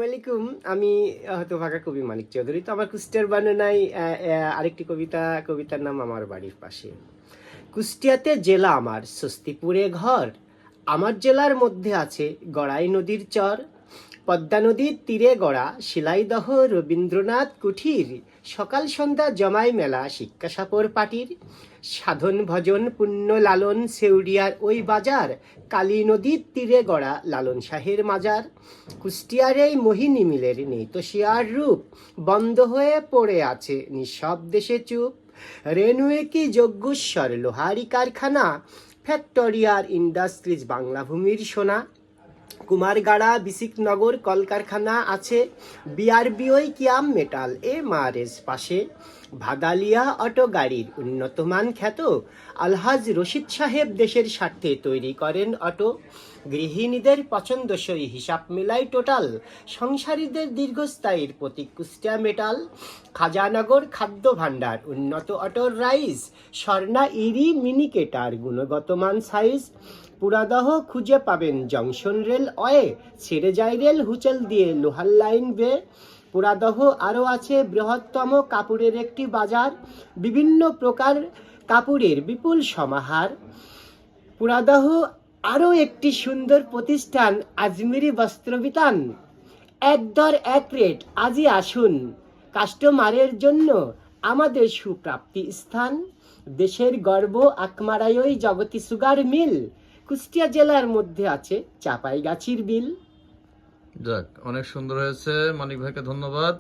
আসসালামাইকুম। আমি হতভাগা কবি মানিক চৌধুরী। তো আমার কুষ্টিয়ার বর্ণনায় আরেকটি কবিতার নাম আমার বাড়ির পাশে। কুষ্টিয়াতে জেলা আমার, স্বস্তিপুরে ঘর। আমার জেলার মধ্যে আছে গড়াই নদীর চর। পদ্মা নদীর তীরে গড়া শিলাইদহ রবীন্দ্রনাথ কুঠির। সকাল সন্ধ্যা জমাই মেলা শিক্ষা সাপর পাটির। সাধন ভজন পুণ্য লালন সেউরিয়ার ওই বাজার। কালী নদীর তীরে গড়া লালন শাহের মাজার। কুষ্টিয়ার এই মোহিনী মিলের নেই তো শিয়ার রূপ। বন্ধ হয়ে পড়ে আছে নিঃশব্দে সে চুপ। রেনুয়ে কি যজ্ঞেশ্বর লোহারি কারখানা। ফ্যাক্টরিয়ার ইন্ডাস্ট্রিজ বাংলা ভূমির সোনা। কুমারগাড়া বিসিকনগর কলকারখানা আছে। বিআরবিওই কিয়াম মেটাল এমআরএস পাশে। ভাদালিয়া অটো গাড়ির উন্নতমান খ্যাত। আলহাজ রশিদ সাহেব দেশের স্বার্থে তৈরি করেন অটো। গৃহিণীদের পছন্দসই হিসাব মেলাই টোটাল। সংসারীদের দীর্ঘস্থায়ীর প্রতীক কুষ্টিয়া মেটাল। খাজানগর খাদ্য ভাণ্ডার উন্নত অটোর রাইস। স্বর্ণা ইরি মিনিকেটার গুণগত মান সাইজ। পুরাদহ খুঁজে পাবেন জংশন রেল অয়ে। ছেড়ে যায় রেল হুচেল দিয়ে লোহার লাইন বে। পুরাদহ আরও আছে বৃহত্তম কাপড়ের একটি বাজার। বিভিন্ন প্রকার কাপড়ের বিপুল সমাহার। পুরাদহ আরও একটি সুন্দর প্রতিষ্ঠান আজমিরি বস্ত্রবিতান। এক দর এক রেট আজই আসুন। কাস্টমারের জন্য আমাদের সুপ্রাপ্তি স্থান। দেশের গর্ব আকমারায়ই জগতি সুগার মিল। কুষ্টিয়া জেলার মধ্যে আছে চাপাইগাছির বিল। যাক, অনেক সুন্দর হয়েছে। মানিক ভাইকে ধন্যবাদ।